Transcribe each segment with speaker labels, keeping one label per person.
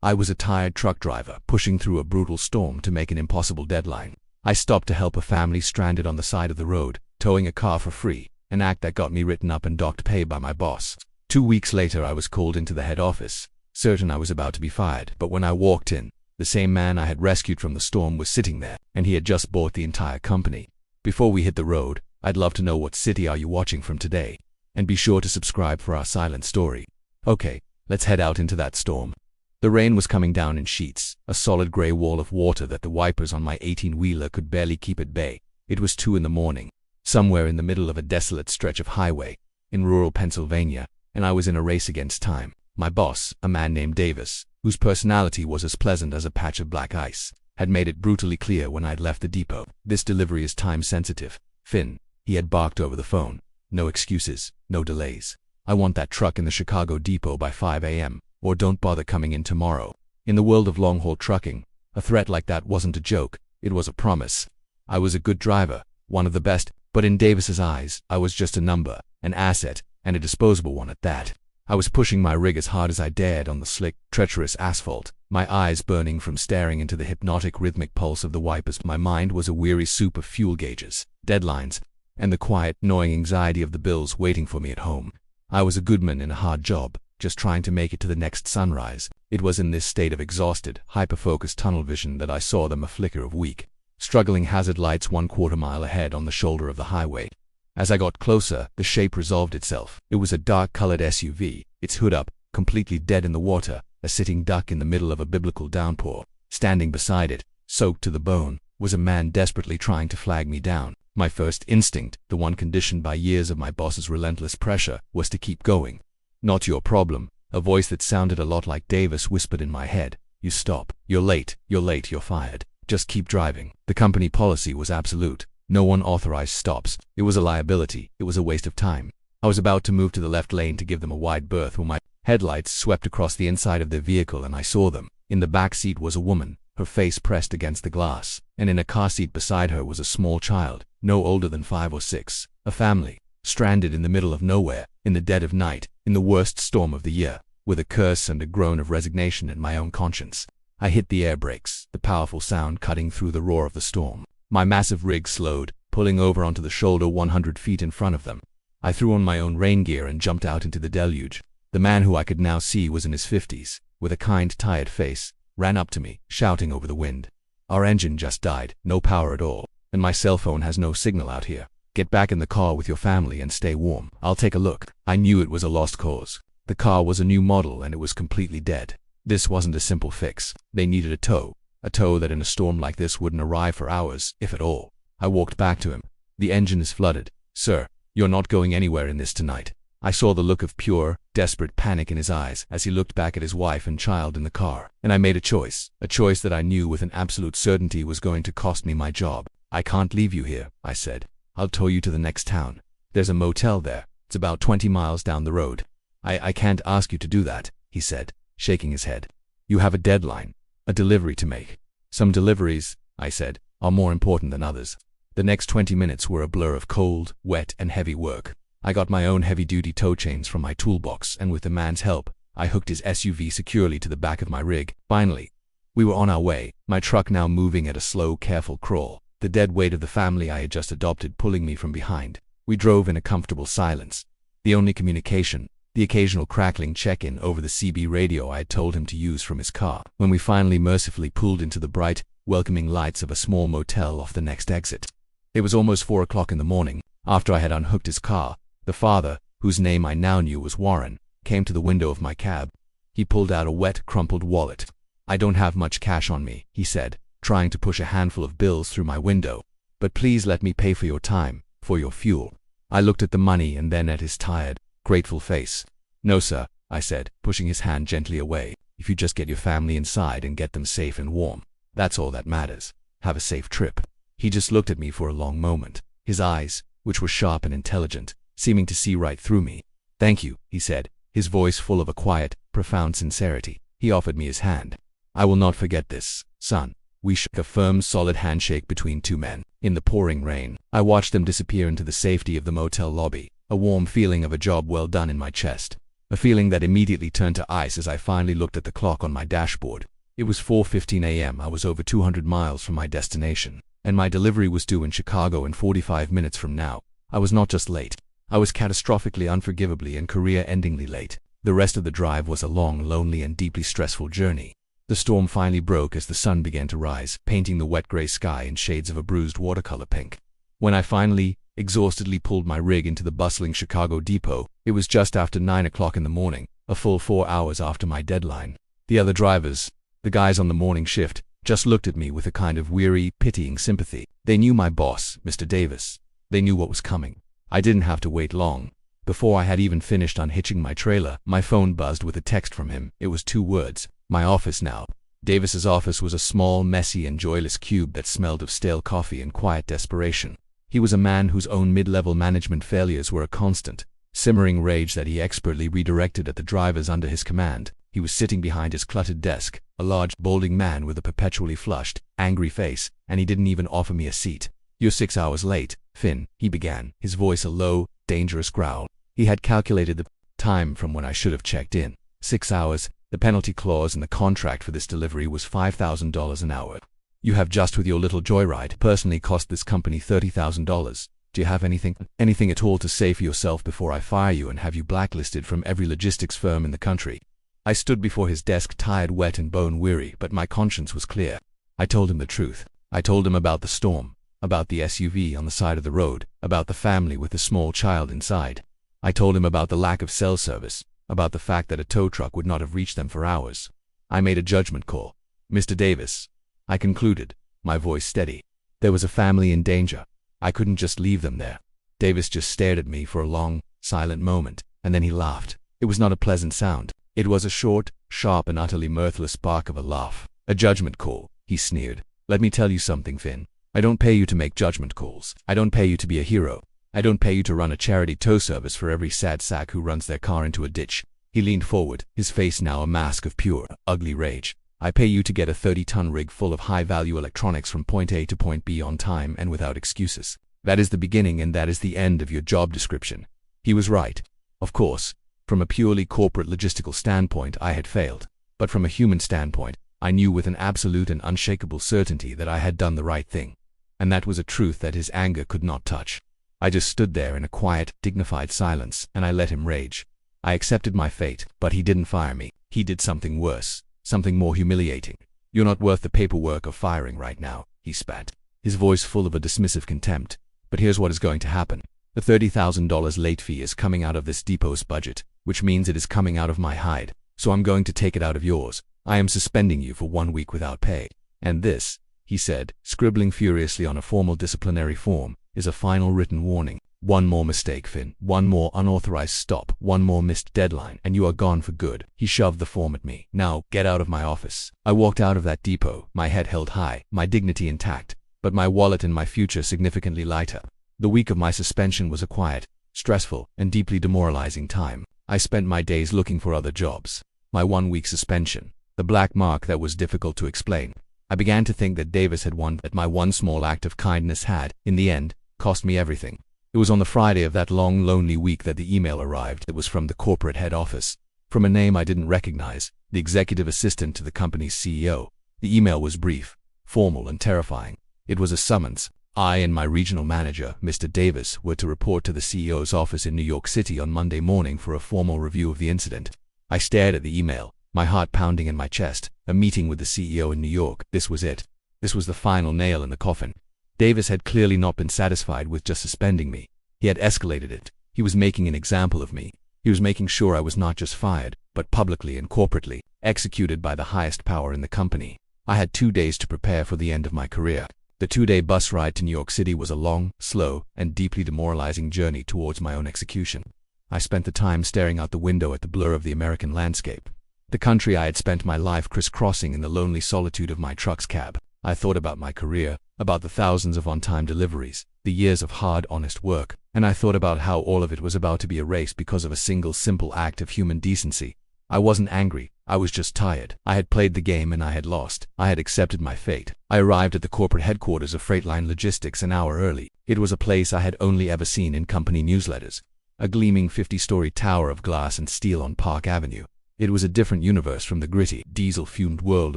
Speaker 1: I was a tired truck driver, pushing through a brutal storm to make an impossible deadline. I stopped to help a family stranded on the side of the road, towing a car for free, an act that got me written up and docked pay by my boss. 2 weeks later, I was called into the head office, certain I was about to be fired, but when I walked in, the same man I had rescued from the storm was sitting there, and he had just bought the entire company. Before we hit the road, I'd love to know what city are you watching from today, and be sure to subscribe for our silent story. Okay, let's head out into that storm. The rain was coming down in sheets, a solid gray wall of water that the wipers on my 18-wheeler could barely keep at bay. It was 2 in the morning, somewhere in the middle of a desolate stretch of highway, in rural Pennsylvania, and I was in a race against time. My boss, a man named Davis, whose personality was as pleasant as a patch of black ice, had made it brutally clear when I'd left the depot. This delivery is time-sensitive. Finn, he had barked over the phone. No excuses, no delays. I want that truck in the Chicago depot by 5 a.m., or don't bother coming in tomorrow. In the world of long-haul trucking, a threat like that wasn't a joke, it was a promise. I was a good driver, one of the best, but in Davis's eyes, I was just a number, an asset, and a disposable one at that. I was pushing my rig as hard as I dared on the slick, treacherous asphalt, my eyes burning from staring into the hypnotic rhythmic pulse of the wipers. My mind was a weary soup of fuel gauges, deadlines, and the quiet, gnawing anxiety of the bills waiting for me at home. I was a goodman in a hard job, just trying to make it to the next sunrise. It was in this state of exhausted, hyper-focused tunnel vision that I saw them a flicker of weak, struggling hazard lights 1/4 mile ahead on the shoulder of the highway. As I got closer, the shape resolved itself. It was a dark-colored SUV, its hood up, completely dead in the water, a sitting duck in the middle of a biblical downpour. Standing beside it, soaked to the bone, was a man desperately trying to flag me down. My first instinct, the one conditioned by years of my boss's relentless pressure, was to keep going. "Not your problem," a voice that sounded a lot like Davis whispered in my head. "You stop. You're late, you're fired. Just keep driving." The company policy was absolute. No one authorized stops. It was a liability. It was a waste of time. I was about to move to the left lane to give them a wide berth when my headlights swept across the inside of their vehicle and I saw them. In the back seat was a woman, her face pressed against the glass, and in a car seat beside her was a small child, no older than 5 or 6. A family, stranded in the middle of nowhere, in the dead of night, in the worst storm of the year. With a curse and a groan of resignation in my own conscience, I hit the air brakes, the powerful sound cutting through the roar of the storm. My massive rig slowed, pulling over onto the shoulder 100 feet in front of them. I threw on my own rain gear and jumped out into the deluge. The man, who I could now see was in his 50s, with a kind, tired face, ran up to me, shouting over the wind. "Our engine just died, no power at all, and my cell phone has no signal out here. Get back in the car with your family and stay warm. I'll take a look." I knew it was a lost cause. The car was a new model and it was completely dead. This wasn't a simple fix. They needed a tow that in a storm like this wouldn't arrive for hours, if at all. I walked back to him. "The engine is flooded. Sir, you're not going anywhere in this tonight." I saw the look of pure, desperate panic in his eyes as he looked back at his wife and child in the car. And I made a choice that I knew with an absolute certainty was going to cost me my job. "I can't leave you here," I said. "I'll tow you to the next town. There's a motel there. It's about 20 miles down the road." I can't ask you to do that," he said, shaking his head. "You have a deadline, a delivery to make." "Some deliveries," I said, "are more important than others." The next 20 minutes were a blur of cold, wet, and heavy work. I got my own heavy-duty tow chains from my toolbox, and with the man's help, I hooked his SUV securely to the back of my rig. Finally, we were on our way, my truck now moving at a slow, careful crawl, the dead weight of the family I had just adopted pulling me from behind. We drove in a comfortable silence. The only communication, the occasional crackling check-in over the CB radio I had told him to use from his car. When we finally mercifully pulled into the bright, welcoming lights of a small motel off the next exit. It was almost 4 o'clock in the morning. After I had unhooked his car, the father, whose name I now knew was Warren, came to the window of my cab. He pulled out a wet, crumpled wallet. "I don't have much cash on me," he said, trying to push a handful of bills through my window. "But please let me pay for your time, for your fuel." I looked at the money and then at his tired, grateful face. "No, sir," I said, pushing his hand gently away. "If you just get your family inside and get them safe and warm, that's all that matters. Have a safe trip." He just looked at me for a long moment, his eyes, which were sharp and intelligent, seeming to see right through me. "Thank you," he said, his voice full of a quiet, profound sincerity. He offered me his hand. "I will not forget this, son." We shook, a firm, solid handshake between two men. In the pouring rain, I watched them disappear into the safety of the motel lobby, a warm feeling of a job well done in my chest. a feeling that immediately turned to ice as I finally looked at the clock on my dashboard. It was 4:15 a.m. I was over 200 miles from my destination, and my delivery was due in Chicago in 45 minutes from now. I was not just late. I was catastrophically, unforgivably, and career-endingly late. The rest of the drive was a long, lonely, and deeply stressful journey. The storm finally broke as the sun began to rise, painting the wet gray sky in shades of a bruised watercolor pink. When I finally, exhaustedly pulled my rig into the bustling Chicago depot, it was just after 9 o'clock in the morning, a full 4 hours after my deadline. The other drivers, the guys on the morning shift, just looked at me with a kind of weary, pitying sympathy. They knew my boss, Mr. Davis. They knew what was coming. I didn't have to wait long. Before I had even finished unhitching my trailer, my phone buzzed with a text from him. It was 2 words. My office now. Davis's office was a small, messy, and joyless cube that smelled of stale coffee and quiet desperation. He was a man whose own mid-level management failures were a constant, simmering rage that he expertly redirected at the drivers under his command. He was sitting behind his cluttered desk, a large, balding man with a perpetually flushed, angry face, and he didn't even offer me a seat. "You're 6 hours late, Finn," he began, his voice a low, dangerous growl. He had calculated the time from when I should have checked in. 6 hours. The penalty clause in the contract for this delivery was $5,000 an hour. You have just with your little joyride personally cost this company $30,000. Do you have anything at all to say for yourself before I fire you and have you blacklisted from every logistics firm in the country? I stood before his desk, tired, wet, and bone-weary, but my conscience was clear. I told him the truth. I told him about the storm, about the SUV on the side of the road, about the family with the small child inside. I told him about the lack of cell service, about the fact that a tow truck would not have reached them for hours. I made a judgment call. "Mr. Davis," I concluded, my voice steady. "There was a family in danger. I couldn't just leave them there." Davis just stared at me for a long, silent moment, and then he laughed. It was not a pleasant sound. It was a short, sharp, and utterly mirthless bark of a laugh. "A judgment call," he sneered. "Let me tell you something, Finn. I don't pay you to make judgment calls. I don't pay you to be a hero. I don't pay you to run a charity tow service for every sad sack who runs their car into a ditch." He leaned forward, his face now a mask of pure, ugly rage. "I pay you to get a 30-ton rig full of high-value electronics from point A to point B on time and without excuses. That is the beginning and that is the end of your job description." He was right. Of course, from a purely corporate logistical standpoint, I had failed. But from a human standpoint, I knew with an absolute and unshakable certainty that I had done the right thing. And that was a truth that his anger could not touch. I just stood there in a quiet, dignified silence, and I let him rage. I accepted my fate, but he didn't fire me. He did something worse, something more humiliating. "You're not worth the paperwork of firing right now," he spat, his voice full of a dismissive contempt. "But here's what is going to happen. The $30,000 late fee is coming out of this depot's budget, which means it is coming out of my hide, so I'm going to take it out of yours. I am suspending you for 1 week without pay. And this," he said, scribbling furiously on a formal disciplinary form, "is a final written warning. One more mistake, Finn. One more unauthorized stop. One more missed deadline, and you are gone for good." He shoved the form at me. "Now, get out of my office." I walked out of that depot, my head held high, my dignity intact, but my wallet and my future significantly lighter. The week of my suspension was a quiet, stressful, and deeply demoralizing time. I spent my days looking for other jobs. My 1-week suspension, the black mark that was difficult to explain. I began to think that Davis had won, that my one small act of kindness had, in the end, cost me everything. It was on the Friday of that long, lonely week that the email arrived. It was from the corporate head office, from a name I didn't recognize, the executive assistant to the company's CEO. The email was brief, formal, and terrifying. It was a summons. I and my regional manager, Mr. Davis, were to report to the CEO's office in New York City on Monday morning for a formal review of the incident. I stared at the email, my heart pounding in my chest. A meeting with the CEO in New York. This was it. This was the final nail in the coffin. Davis had clearly not been satisfied with just suspending me. He had escalated it. He was making an example of me. He was making sure I was not just fired, but publicly and corporately executed by the highest power in the company. I had 2 days to prepare for the end of my career. The 2-day bus ride to New York City was a long, slow, and deeply demoralizing journey towards my own execution. I spent the time staring out the window at the blur of the American landscape, the country I had spent my life crisscrossing in the lonely solitude of my truck's cab. I thought about my career, about the thousands of on-time deliveries, the years of hard, honest work, and I thought about how all of it was about to be erased because of a single simple act of human decency. I wasn't angry. I was just tired. I had played the game and I had lost. I had accepted my fate. I arrived at the corporate headquarters of Freightline Logistics an hour early. It was a place I had only ever seen in company newsletters. a gleaming 50-story tower of glass and steel on Park Avenue. It was a different universe from the gritty, diesel-fumed world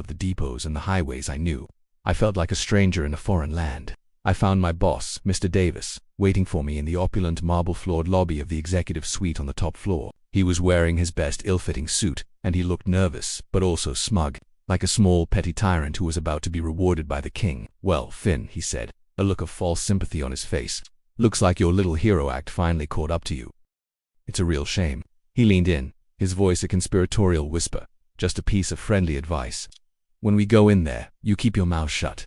Speaker 1: of the depots and the highways I knew. I felt like a stranger in a foreign land. I found my boss, Mr. Davis, waiting for me in the opulent marble-floored lobby of the executive suite on the top floor. He was wearing his best ill-fitting suit, and he looked nervous, but also smug, like a small, petty tyrant who was about to be rewarded by the king. "Well, Finn," he said, a look of false sympathy on his face. "Looks like your little hero act finally caught up to you. It's a real shame." He leaned in, his voice a conspiratorial whisper, just a piece of friendly advice. "When we go in there, you keep your mouth shut.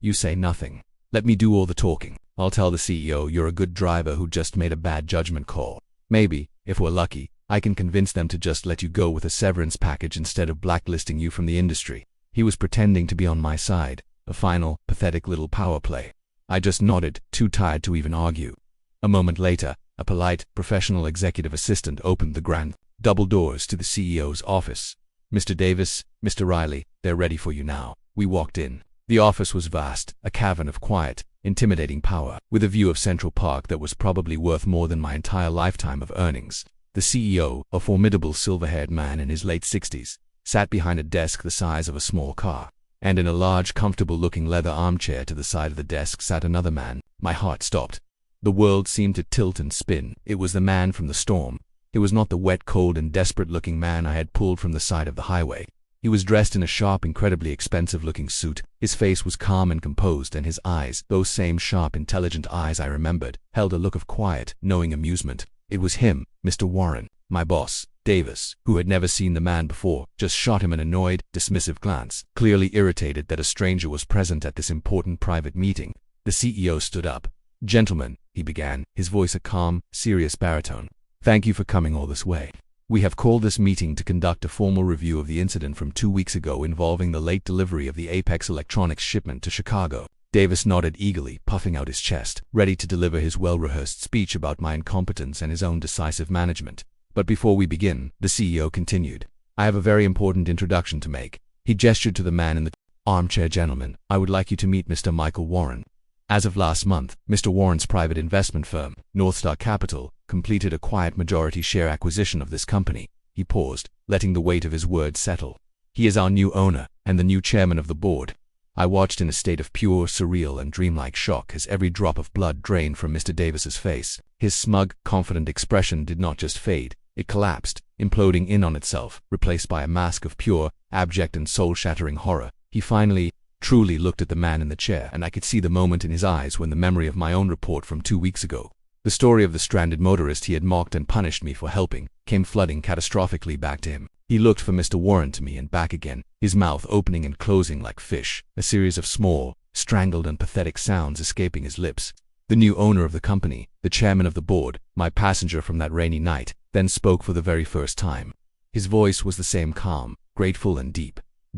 Speaker 1: You say nothing. Let me do all the talking. I'll tell the CEO you're a good driver who just made a bad judgment call. Maybe, if we're lucky, I can convince them to just let you go with a severance package instead of blacklisting you from the industry." He was pretending to be on my side, a final, pathetic little power play. I just nodded, too tired to even argue. A moment later, a polite, professional executive assistant opened the grand, double doors to the CEO's office. "Mr. Davis, Mr. Riley, they're ready for you now." We walked in. The office was vast, a cavern of quiet, intimidating power, with a view of Central Park that was probably worth more than my entire lifetime of earnings. The CEO, a formidable silver-haired man in his late 60s, sat behind a desk the size of a small car, and in a large, comfortable-looking leather armchair to the side of the desk sat another man. My heart stopped. The world seemed to tilt and spin. It was the man from the storm. It was not the wet, cold, and desperate-looking man I had pulled from the side of the highway. He was dressed in a sharp, incredibly expensive-looking suit. His face was calm and composed, and his eyes, those same sharp, intelligent eyes I remembered, held a look of quiet, knowing amusement. It was him, Mr. Warren. My boss, Davis, who had never seen the man before, just shot him an annoyed, dismissive glance, clearly irritated that a stranger was present at this important private meeting. The CEO stood up. "Gentlemen," he began, his voice a calm, serious baritone, "thank you for coming all this way. We have called this meeting to conduct a formal review of the incident from 2 weeks ago involving the late delivery of the Apex Electronics shipment to Chicago." Davis nodded eagerly, puffing out his chest, ready to deliver his well-rehearsed speech about my incompetence and his own decisive management. "But before we begin," the CEO continued, "I have a very important introduction to make." He gestured to the man in the armchair. "Gentlemen, I would like you to meet Mr. Michael Warren. As of last month, Mr. Warren's private investment firm, North Star Capital, completed a quiet majority share acquisition of this company." He paused, letting the weight of his words settle. "He is our new owner, and the new chairman of the board." I watched in a state of pure, surreal, and dreamlike shock as every drop of blood drained from Mr. Davis's face. His smug, confident expression did not just fade, it collapsed, imploding in on itself, replaced by a mask of pure, abject, and soul-shattering horror. He finally, truly looked at the man in the chair, and I could see the moment in his eyes when the memory of my own report from 2 weeks ago, the story of the stranded motorist he had mocked and punished me for helping, came flooding catastrophically back to him. He looked from Mr. Warren to me and back again, his mouth opening and closing like fish, a series of small, strangled and pathetic sounds escaping his lips. The new owner of the company, the chairman of the board, my passenger from that rainy night, then spoke for the very first time. His voice was the same calm, grateful and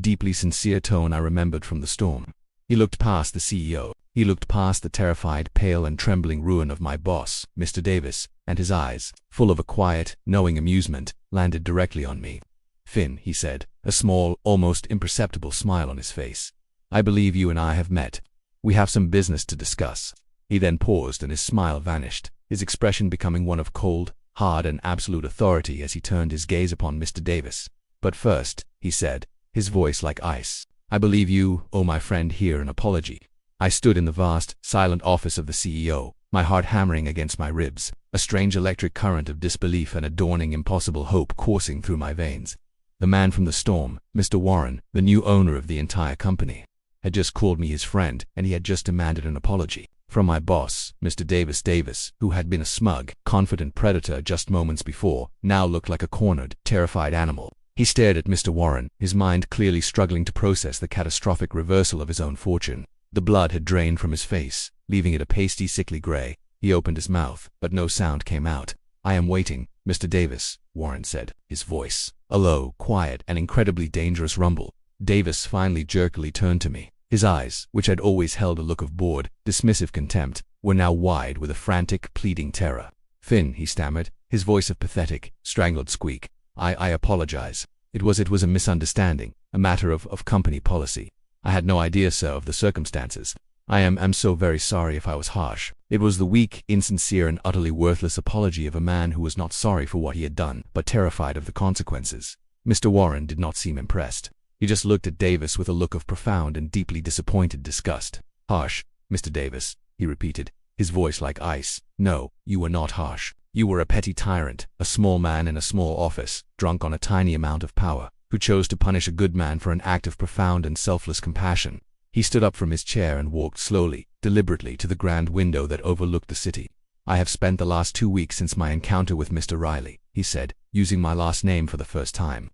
Speaker 1: deeply sincere tone I remembered from the storm. He looked past the CEO. He looked past the terrified, pale and trembling ruin of my boss, Mr. Davis, and his eyes, full of a quiet, knowing amusement, landed directly on me. "Finn," he said, a small, almost imperceptible smile on his face, "I believe you and I have met. We have some business to discuss." He then paused and his smile vanished, his expression becoming one of cold, hard and absolute authority as he turned his gaze upon Mr. Davis. "But first," he said, his voice like ice, "I believe you owe my friend here an apology." I stood in the vast, silent office of the CEO, my heart hammering against my ribs, a strange electric current of disbelief and a dawning impossible hope coursing through my veins. The man from the storm, Mr. Warren, the new owner of the entire company, had just called me his friend, and he had just demanded an apology from my boss, Mr. Davis, who had been a smug, confident predator just moments before, now looked like a cornered, terrified animal. He stared at Mr. Warren, his mind clearly struggling to process the catastrophic reversal of his own fortune. The blood had drained from his face, leaving it a pasty, sickly gray. He opened his mouth, but no sound came out. "I am waiting, Mr. Davis," Warren said, his voice a low, quiet, and incredibly dangerous rumble. Davis finally jerkily turned to me. His eyes, which had always held a look of bored, dismissive contempt, were now wide with a frantic, pleading terror. "Finn," he stammered, his voice a pathetic, strangled squeak. I apologize. It was a misunderstanding, a matter of company policy. I had no idea, sir, of the circumstances." I'm so very sorry if I was harsh. It was the weak, insincere, and utterly worthless apology of a man who was not sorry for what he had done, but terrified of the consequences. Mr. Warren did not seem impressed. He just looked at Davis with a look of profound and deeply disappointed disgust. Harsh, Mr. Davis, he repeated, his voice like ice. No, you were not harsh. You were a petty tyrant, a small man in a small office, drunk on a tiny amount of power, who chose to punish a good man for an act of profound and selfless compassion. He stood up from his chair and walked slowly, deliberately to the grand window that overlooked the city. I have spent the last 2 weeks since my encounter with Mr. Riley, he said, using my last name for the first time.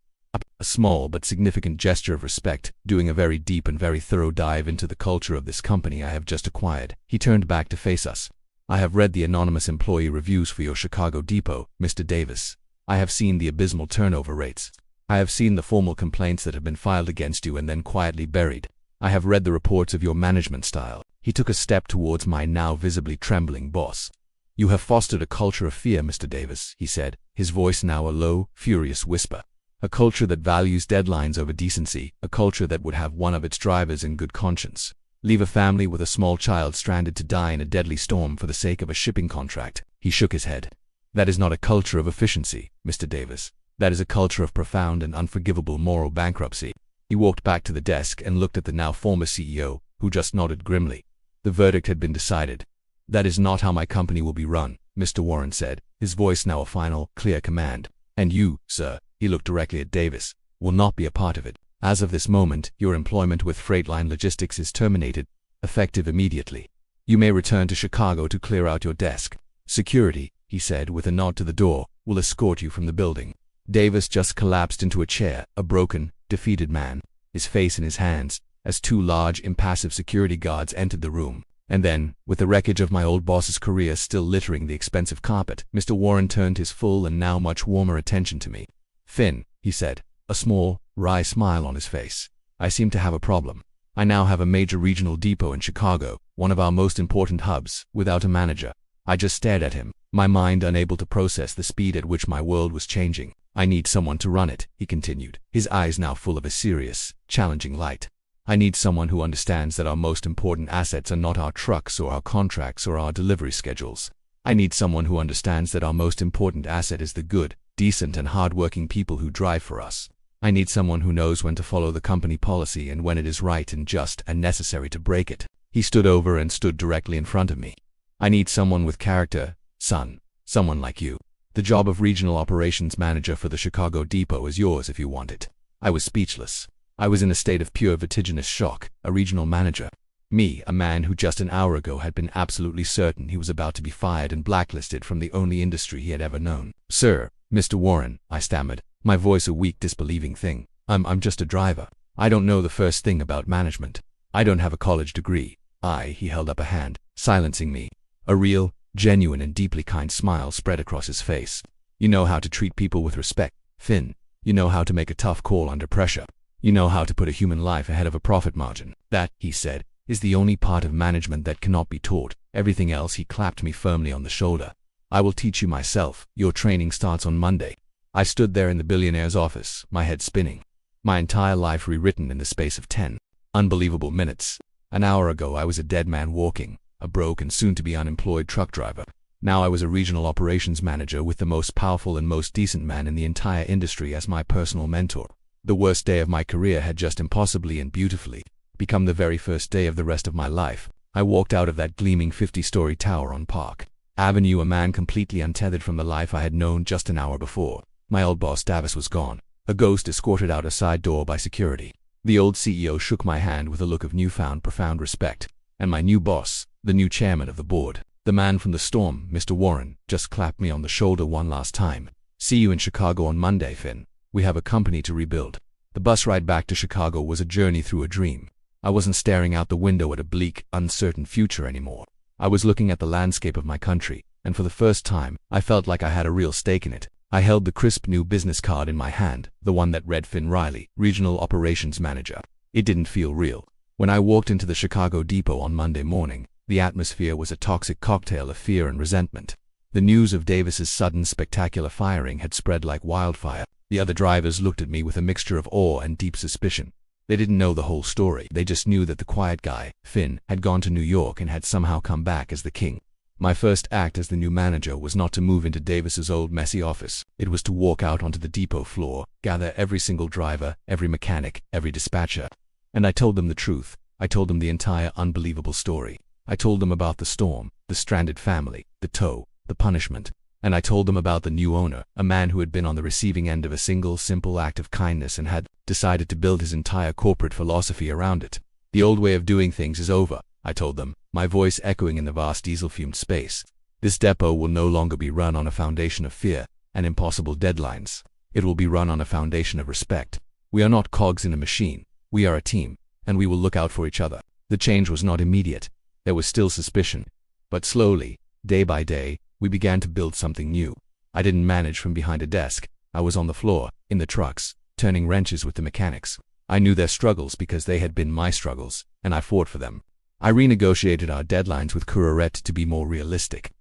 Speaker 1: A small but significant gesture of respect, doing a very deep and very thorough dive into the culture of this company I have just acquired. He turned back to face us. I have read the anonymous employee reviews for your Chicago depot, Mr. Davis. I have seen the abysmal turnover rates. I have seen the formal complaints that have been filed against you and then quietly buried. I have read the reports of your management style. He took a step towards my now visibly trembling boss. You have fostered a culture of fear, Mr. Davis, he said, his voice now a low, furious whisper. A culture that values deadlines over decency, a culture that would have one of its drivers in good conscience. Leave a family with a small child stranded to die in a deadly storm for the sake of a shipping contract. He shook his head. That is not a culture of efficiency, Mr. Davis. That is a culture of profound and unforgivable moral bankruptcy. He walked back to the desk and looked at the now former CEO, who just nodded grimly. The verdict had been decided. That is not how my company will be run, Mr. Warren said, his voice now a final, clear command. And you, sir, he looked directly at Davis, will not be a part of it. As of this moment, your employment with Freightline Logistics is terminated, effective immediately. You may return to Chicago to clear out your desk. Security, he said with a nod to the door, will escort you from the building. Davis just collapsed into a chair, a broken, defeated man, his face in his hands, as 2 large, impassive security guards entered the room. And then, with the wreckage of my old boss's career still littering the expensive carpet, Mr. Warren turned his full and now much warmer attention to me. Finn, he said, a small, wry smile on his face. I seem to have a problem. I now have a major regional depot in Chicago, one of our most important hubs, without a manager. I just stared at him, my mind unable to process the speed at which my world was changing. I need someone to run it, he continued, his eyes now full of a serious, challenging light. I need someone who understands that our most important assets are not our trucks or our contracts or our delivery schedules. I need someone who understands that our most important asset is the good, decent and hard-working people who drive for us. I need someone who knows when to follow the company policy and when it is right and just and necessary to break it. He stood over and stood directly in front of me. I need someone with character, son, someone like you. The job of regional operations manager for the Chicago depot is yours if you want it. I was speechless. I was in a state of pure vertiginous shock. A regional manager. Me, a man who just an hour ago had been absolutely certain he was about to be fired and blacklisted from the only industry he had ever known. Sir, Mr. Warren, I stammered, my voice a weak, disbelieving thing. I'm just a driver. I don't know the first thing about management. I don't have a college degree. He held up a hand, silencing me. A real, genuine and deeply kind smile spread across his face. You know how to treat people with respect, Finn. You know how to make a tough call under pressure. You know how to put a human life ahead of a profit margin. That, he said, is the only part of management that cannot be taught. Everything else. He clapped me firmly on the shoulder. I will teach you myself. Your training starts on Monday. I stood there in the billionaire's office, my head spinning. My entire life rewritten in the space of 10 unbelievable minutes. An hour ago I was a dead man walking, a broke and soon-to-be unemployed truck driver. Now I was a regional operations manager with the most powerful and most decent man in the entire industry as my personal mentor. The worst day of my career had just impossibly and beautifully become the very first day of the rest of my life. I walked out of that gleaming 50-story tower on Park Avenue, a man completely untethered from the life I had known just an hour before. My old boss Davis was gone, a ghost escorted out a side door by security. The old CEO shook my hand with a look of newfound profound respect. And my new boss, the new chairman of the board, the man from the storm, Mr. Warren, just clapped me on the shoulder one last time. See you in Chicago on Monday, Finn. We have a company to rebuild. The bus ride back to Chicago was a journey through a dream. I wasn't staring out the window at a bleak, uncertain future anymore. I was looking at the landscape of my country, and for the first time, I felt like I had a real stake in it. I held the crisp new business card in my hand, the one that read Finn Riley, Regional Operations Manager. It didn't feel real. When I walked into the Chicago depot on Monday morning, the atmosphere was a toxic cocktail of fear and resentment. The news of Davis's sudden spectacular firing had spread like wildfire. The other drivers looked at me with a mixture of awe and deep suspicion. They didn't know the whole story. They just knew that the quiet guy, Finn, had gone to New York and had somehow come back as the king. My first act as the new manager was not to move into Davis's old messy office. It was to walk out onto the depot floor, gather every single driver, every mechanic, every dispatcher. And I told them the truth. I told them the entire unbelievable story. I told them about the storm, the stranded family, the tow, the punishment. And I told them about the new owner, a man who had been on the receiving end of a single simple act of kindness and had decided to build his entire corporate philosophy around it. The old way of doing things is over, I told them, my voice echoing in the vast diesel-fumed space. This depot will no longer be run on a foundation of fear and impossible deadlines. It will be run on a foundation of respect. We are not cogs in a machine. We are a team, and we will look out for each other. The change was not immediate. There was still suspicion. But slowly, day by day, we began to build something new. I didn't manage from behind a desk. I was on the floor, in the trucks, turning wrenches with the mechanics. I knew their struggles because they had been my struggles, and I fought for them. I renegotiated our deadlines with Courette to be more realistic.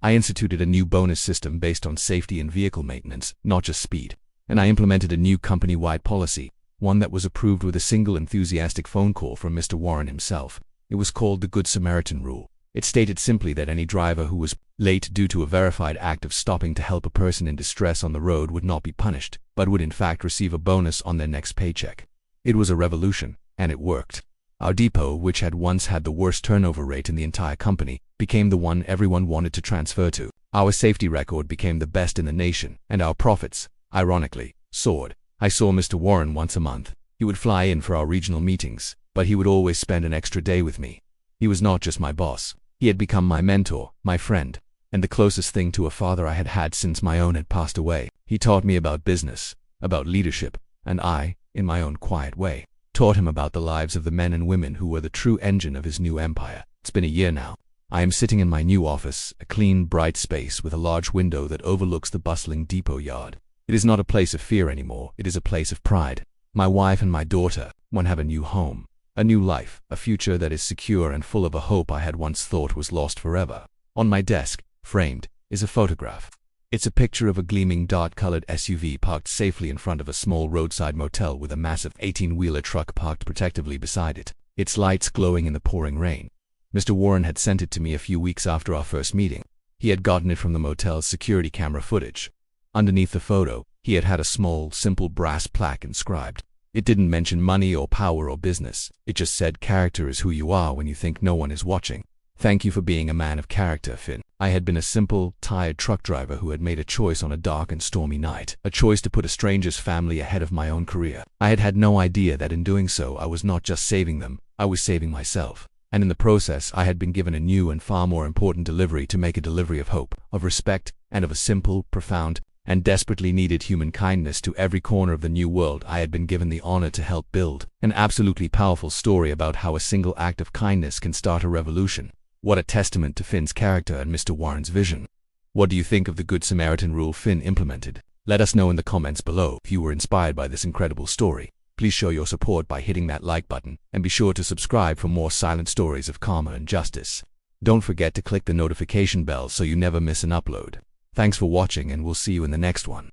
Speaker 1: I instituted a new bonus system based on safety and vehicle maintenance, not just speed. And I implemented a new company-wide policy, one that was approved with a single enthusiastic phone call from Mr. Warren himself. It was called the Good Samaritan Rule. It stated simply that any driver who was late due to a verified act of stopping to help a person in distress on the road would not be punished, but would in fact receive a bonus on their next paycheck. It was a revolution, and it worked. Our depot, which had once had the worst turnover rate in the entire company, became the one everyone wanted to transfer to. Our safety record became the best in the nation, and our profits, ironically, soared. I saw Mr. Warren once a month. He would fly in for our regional meetings, but he would always spend an extra day with me. He was not just my boss. He had become my mentor, my friend, and the closest thing to a father I had had since my own had passed away. He taught me about business, about leadership, and I, in my own quiet way, taught him about the lives of the men and women who were the true engine of his new empire. It's been a year now. I am sitting in my new office, a clean, bright space with a large window that overlooks the bustling depot yard. It is not a place of fear anymore, it is a place of pride. My wife and my daughter, one have a new home, a new life, a future that is secure and full of a hope I had once thought was lost forever. On my desk, framed, is a photograph. It's a picture of a gleaming dark-colored SUV parked safely in front of a small roadside motel with a massive 18-wheeler truck parked protectively beside it, its lights glowing in the pouring rain. Mr. Warren had sent it to me a few weeks after our first meeting. He had gotten it from the motel's security camera footage. Underneath the photo, he had had a small, simple brass plaque inscribed. It didn't mention money or power or business. It just said, "Character is who you are when you think no one is watching. Thank you for being a man of character, Finn." I had been a simple, tired truck driver who had made a choice on a dark and stormy night, a choice to put a stranger's family ahead of my own career. I had had no idea that in doing so I was not just saving them, I was saving myself. And in the process I had been given a new and far more important delivery to make, a delivery of hope, of respect, and of a simple, profound, and desperately needed human kindness to every corner of the new world I had been given the honor to help build. An absolutely powerful story about how a single act of kindness can start a revolution. What a testament to Finn's character and Mr. Warren's vision. What do you think of the Good Samaritan rule Finn implemented? Let us know in the comments below. If you were inspired by this incredible story, please show your support by hitting that like button, and be sure to subscribe for more silent stories of karma and justice. Don't forget to click the notification bell so you never miss an upload. Thanks for watching, and we'll see you in the next one.